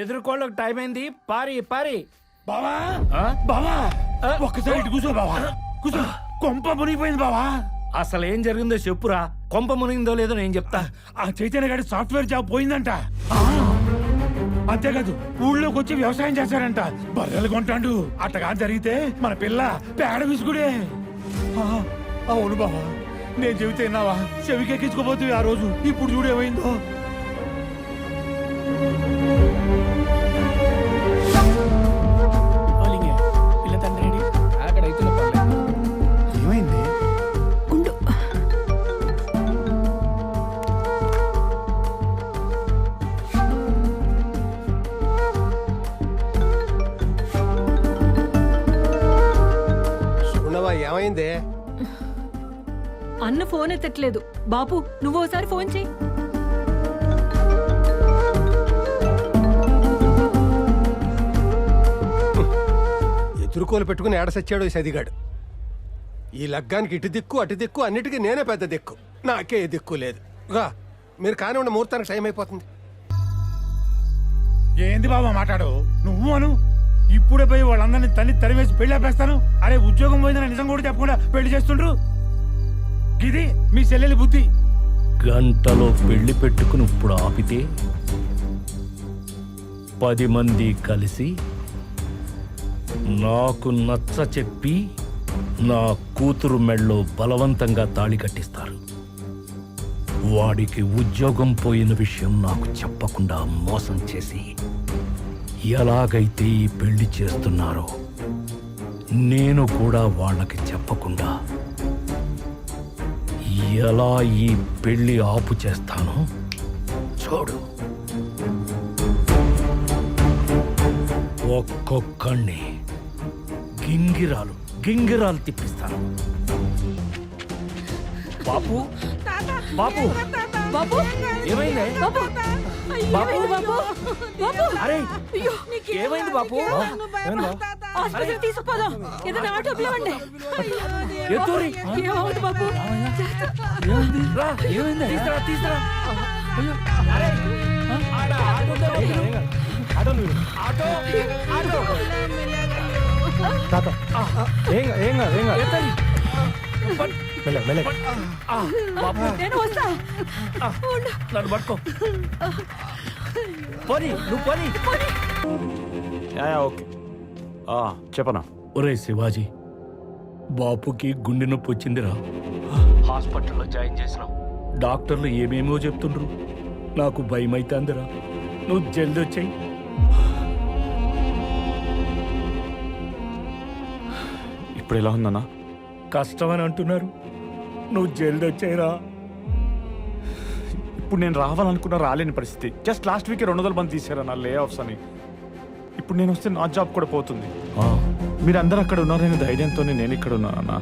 ఎదుర్కోళ్ళకి time అయింది. పారి పారి. బావా బావా ఒక్కసారి ఇటు కూర్చో బావా, కూర్చో. కొంప మునిగిపోయింది బావా. అసలు ఏం జరిగిందో చెప్పురా. కొంప మునిగిందో లేదో నేను చెప్తా. ఆ చైతన్య గారి సాఫ్ట్వేర్ జాబ్ పోయిందంట. అంతేకాదు ఊళ్ళోకి వచ్చి వ్యవసాయం చేశారంట. బర్రెలు కొంటాడు. అట్టగా జరిగితే మన పిల్ల పేడ విసుగుడే. అవును బావా, నేను చెబితే విన్నావా? చెవికెక్కించుకోబోతుంది ఆ రోజు. ఇప్పుడు చూడేమైందో. ఏమైంది? ఏమైంది? అన్న ఫోన్ ఎత్తట్లేదు. బాపు నువ్వు ఒకసారి ఫోన్ చెయ్యి. ఎదురుకోలు పెట్టుకుని ఏడసచ్చాడు ఈ సదిగాడు. ఈ లగ్గానికి ఇటు దిక్కు అటు దిక్కు అన్నిటికీ నేనే పెద్ద దిక్కు. నాకే దిక్కు లేదు. మీరు కానివ్వండి, ముహూర్తానికి టైం అయిపోతుంది. ఏంది బాబా మాట్లాడు? నువ్వు అను. ఇప్పుడే పోయి వాళ్ళందరినీ తల్లి తరివేసి పెళ్లి ఆపేస్తాను. అరే ఉద్యోగం పోయిందని నిజం కూడా చెప్పకుండా పెళ్లి చేస్తుండ్రు. ఇది మీ చెల్లెలి బుద్ధి. గంటలో పెళ్లి పెట్టుకుని ఇప్పుడు ఆపితే 10 మంది కలిసి నాకు నచ్చ చెప్పి నా కూతురు మెళ్ళో బలవంతంగా తాళి కట్టిస్తారు. వాడికి ఉద్యోగం పోయిన విషయం నాకు చెప్పకుండా మోసం చేసి ఎలాగైతే ఈ పెళ్లి చేస్తున్నారో నేను కూడా వాళ్ళకి చెప్పకుండా ఎలా ఈ పెళ్లి ఆపు చేస్తానో చూడు. ఒక్కొక్కడిని గింగిరాలు తిప్పిస్తాను. బాపు బాపు బాపు ఏమైంది? బాపు బాపు బాపు అరే ఏమైంది బాపు? హాస్పిటల్ తీసుకుపోదాం. ఏదైనా ఆటో పిలవండి. ఎత్తూరి ఏమవుతుంది బాపు? ఏమైంది? తీసురా. నేను వస్తా. నన్ను పట్టుకో. పోనీ నువ్వు పోనీ. ఓకే చెప్పనా? ఒరే శివాజీ, బాపుకి గుండె నొప్పి వచ్చిందిరా. హాస్పిటల్లో జాయిన్ చేసినాం. డాక్టర్లు ఏమేమో చెప్తుండ్రు. నాకు భయం అవుతుందిరా. నువ్వు జల్దీ వచ్చాయి. ఇప్పుడు ఎలా ఉందన్నా? కష్టమని అంటున్నారు. నువ్వు జల్దీ వచ్చాయిరా. ఇప్పుడు నేను రావాలనుకున్నా రాలేని పరిస్థితి. జస్ట్ లాస్ట్ వీక్ 200 మంది తీసారన్న లే ఆఫ్స్ అని. ఇప్పుడు నేను వస్తే నా జాబ్ కూడా పోతుంది. మీరందరూ అక్కడ ఉన్నారనే ధైర్యంతోనే నేను ఇక్కడ ఉన్నానన్నా.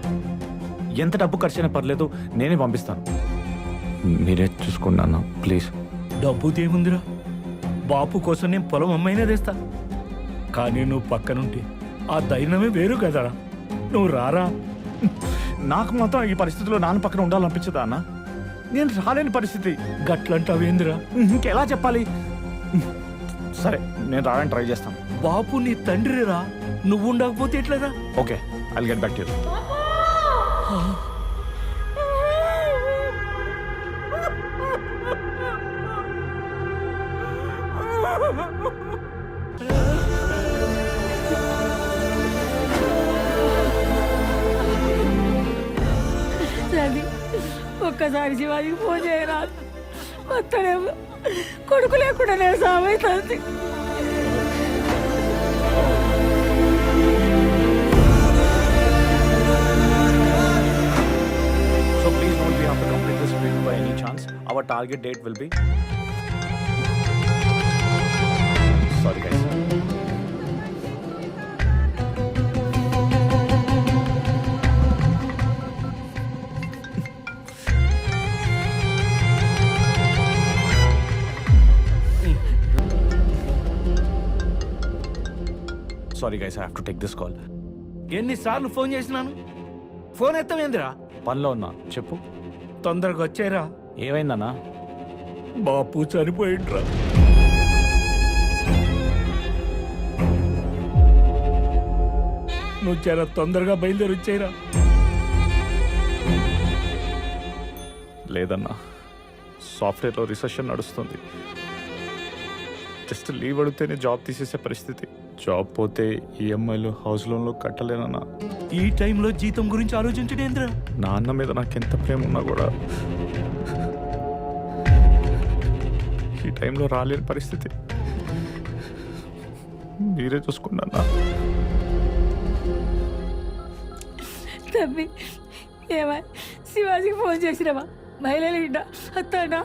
ఎంత డబ్బు ఖర్చు అయినా పర్లేదు, నేనే పంపిస్తాను. మీరే చూసుకోండి అన్న ప్లీజ్. డబ్బుదేముందిరా, బాపు కోసం నేను పొలం అమ్మైనా తెస్తా. కానీ నువ్వు పక్కనుంటే ఆ ధైర్యమే వేరు కదరా. నువ్వు రారా. నాకు మాత్రం ఈ పరిస్థితిలో నాన్న పక్కన ఉండాలనిపించదా అన్న? నేను రాలేని పరిస్థితి. గట్లంటావేందిరా? ఇంకెలా చెప్పాలి? సరే నేను రావడానికి ట్రై చేస్తాను. బాపు నీ తండ్రిరా. నువ్వు ఉండకపోతే ఎట్లరా? Okay, I'll get back to you. ఒక్కసారి శివాజీకి ఫోన్ చేయరా. అత్తనేమో కొడుకు లేకుండా నేను సామైతుంది. So please note we have to complete this sprint by any chance. Our target date will be... Sorry guys. Sorry guys, I have to take this call. ఎన్నిసార్లు phone చేసినాను? ఫోన్ ఎత్తమేందిరా? పనిలో ఉన్నా, చెప్పు. తొందరగా వచ్చారా. ఏమైందన్నా? బాపు చనిపోయిండ్రా. నువ్వు చాలా తొందరగా బయలుదేరి వచ్చేయరా. లేదన్నా, సాఫ్ట్వేర్లో రిసెషన్ నడుస్తుంది. జస్ట్ లీవ్ అడిగితేనే జాబ్ తీసేసే పరిస్థితి. జాబ్ పోతే ఈఎంఐలు, హౌస్ లోన్లు కట్టలేనన్నా. ఈ టైంలో జీతం గురించి ఆలోచించడేంద్రా? నాన్న మీద నాకెంత ప్రేమ ఉన్నా కూడా ఈ టైంలో రాలేని పరిస్థితి. మీరే చూసుకున్నా. తమ్మి ఏమా శివాజీకి ఫోన్ చేసినావా? మహిళలు ఇండా అత్తాడా?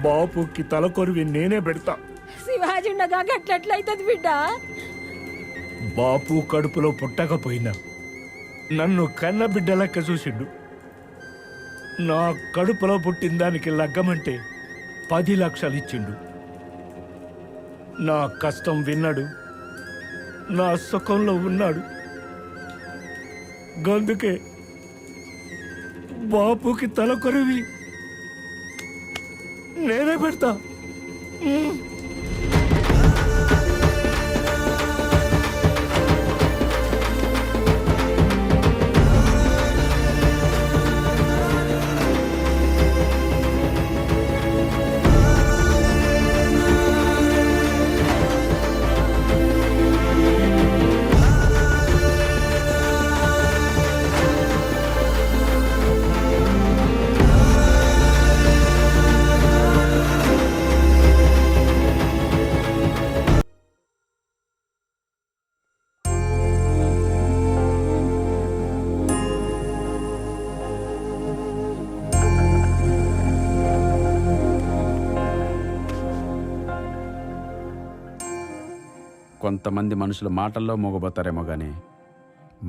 బాపుకి తల కొరివి నేనే పెడతా. శివాజీ ఉండగా గట్లెట్లయితుంది బిడ్డ? బాపు కడుపులో పుట్టకపోయినా నన్ను కన్న బిడ్డ లెక్క చూసిండు. నా కడుపులో పుట్టిన దానికి లగ్గమంటే 10 లక్షలు ఇచ్చిండు. నా కష్టం విన్నాడు, నా సుఖంలో ఉన్నాడు. గందుకే బాపుకి తల కొరివి నేనే పెడతా. కొంతమంది మనుషులు మాటల్లో మోగబోతారేమో కానీ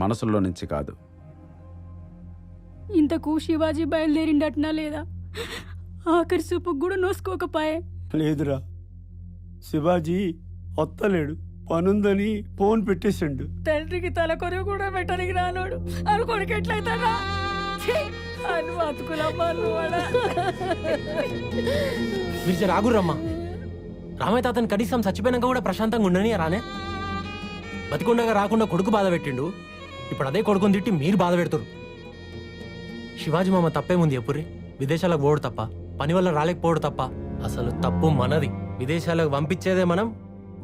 మనసుల్లో నుంచి కాదు. ఇంతకు శివాజీ బయలుదేరిండట్నా లేదా? ఆఖరి చూపుకు కూడా నోసుకోకపాయే. లేదురా, శివాజీ వత్తలేడు, పనుందని ఫోన్ పెట్టేసిండు. తండ్రికి తల కొరివి కూడా పెట్టడానికి రానోడు అనుకోడికి ఎట్లయితాడా? అను బతుకులమ్మా నువ్వడా. మీరు జర ఆగుర్రమ్మా. రామయ్య తాతని కనీసం చచ్చిపోయినాక కూడా ప్రశాంతంగా ఉండని రానే. బతికుండగా రాకుండా కొడుకు బాధ పెట్టిండు, ఇప్పుడు అదే కొడుకుని తిట్టి మీరు బాధ పెడుతురు. శివాజీ మామ తప్పేముంది ఎప్పుర్రి? విదేశాలకు పోడు తప్ప, పని వల్ల రాలేకపోవడు తప్ప. అసలు తప్పు మనది. విదేశాలకు పంపించేదే మనం,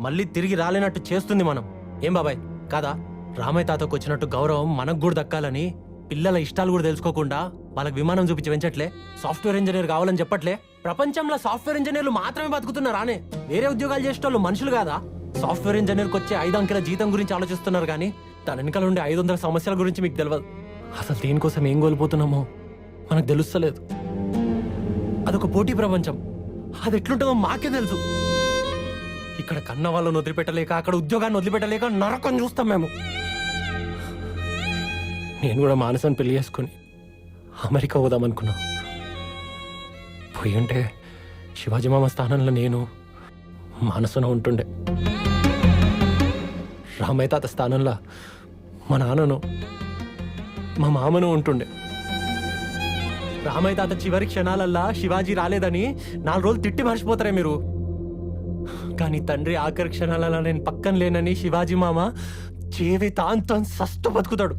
మళ్ళీ తిరిగి రాలేనట్టు చేస్తుంది మనం. ఏం బాబాయ్ కాదా? రామయ్య తాతకు వచ్చినట్టు గౌరవం మనకు కూడా దక్కాలని పిల్లల ఇష్టాలు కూడా తెలుసుకోకుండా వాళ్ళకి విమానం చూపించి పెంచట్లే, సాఫ్ట్వేర్ ఇంజనీర్ కావాలని చెప్పట్లే. ప్రపంచంలో సాఫ్ట్వేర్ ఇంజనీర్లు మాత్రమే బతుకుతున్నారానే? వేరే ఉద్యోగాలు చేసేటోళ్ళు మనుషులు కాదా? సాఫ్ట్వేర్ ఇంజనీర్కి వచ్చే 5 అంకెల జీతం గురించి ఆలోచిస్తున్నారు కానీ దాని వెనకాల ఉండే 500 సమస్యల గురించి మీకు తెలియదు. అసలు దీనికోసం ఏం కోల్పోతున్నామో మనకు తెలుస్తలేదు. అదొక పోటీ ప్రపంచం, అది ఎట్లుంటుందో మాకే తెలుసు. ఇక్కడ కన్న వాళ్ళని వదిలిపెట్టలేక, అక్కడ ఉద్యోగాన్ని వదిలిపెట్టలేక నరకం చూస్తాం మేము. నేను కూడా మానసాన్ని పెళ్లి చేసుకుని అమెరికా పోదామనుకున్నా. పోయి ఉంటే శివాజీ మామ స్థానంలో నేను మానసున ఉంటుండే, రామయ్య తాత స్థానంలో మా నాన్నను మా మామను ఉంటుండే. రామయ్య తాత చివరి క్షణాలల్లా శివాజీ రాలేదని 4 రోజులు తిట్టి మర్చిపోతారే మీరు. కానీ తండ్రి ఆఖరి క్షణాలలో నేను పక్కన లేనని శివాజీ మామ జీవితాంతం సస్తు బతుకుతాడు.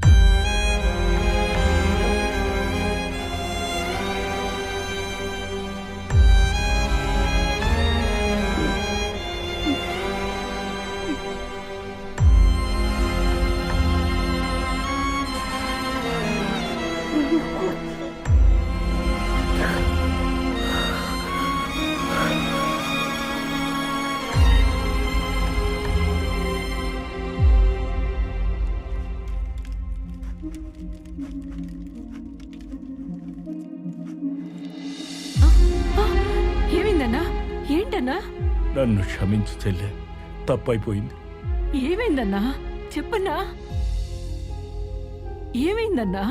ఏమైందన్నా? ఏంటన్నా? నన్ను క్షమించు చెల్లె, తప్పైపోయింది. ఏమైందన్నా? చెప్పన్నా, ఏమైందన్నా?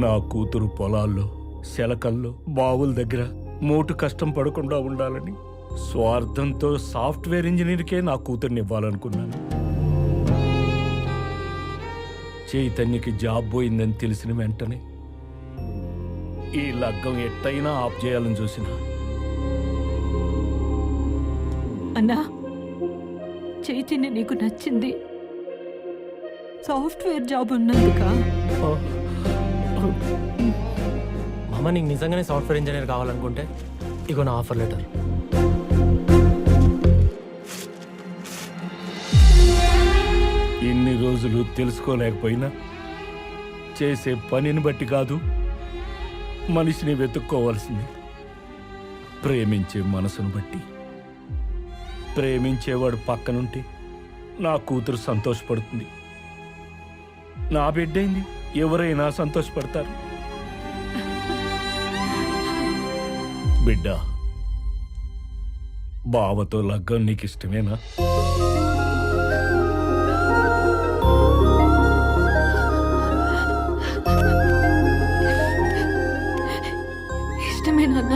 నా కూతురు పొలాల్లో శలకల్లో బావుల దగ్గర మోటు కష్టం పడకుండా ఉండాలని స్వార్థంతో సాఫ్ట్వేర్ ఇంజనీర్కే నా కూతుర్ని ఇవ్వాలనుకున్నాను. చైతన్యకి జాబ్ పోయిందని తెలిసిన వెంటనే ఈ లగ్గం ఎట్టయినా ఆఫ్ చేయాలని చూసిన అన్నా, చైతన్య నీకు నచ్చింది సాఫ్ట్వేర్ జాబ్ ఉన్నందుక? మామ నీకు నిజంగానే సాఫ్ట్వేర్ ఇంజనీర్ కావాలనుకుంటే ఇగో నా ఆఫర్ లెటర్. ఇన్ని రోజులు తెలుసుకోలేకపోయినా చేసే పనిని బట్టి కాదు, మనిషిని వెతుక్కోవాల్సింది ప్రేమించే మనసును బట్టి. ప్రేమించేవాడు పక్కనుంటే నా కూతురు సంతోషపడుతుంది. నా బిడ్డైంది, ఎవరైనా సంతోషపడతారు. బిడ్డ, బావతో లగ్గం నీకు ఇష్టమేనా? ఇష్టమే నాన్న.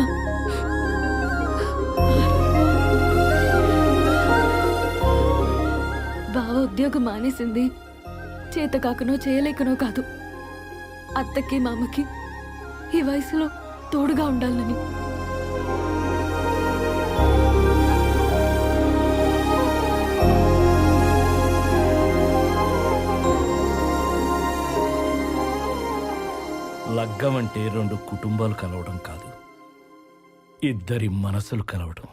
బావ ఉద్యోగం మానేసింది చేత కాకనో చేయలేకనో కాదు, అత్తకి మామకి ఈ వయసులో తోడుగా ఉండాలని. లగ్గం అంటే రెండు కుటుంబాలు కలవడం కాదు, ఇద్దరి మనసులు కలవడం.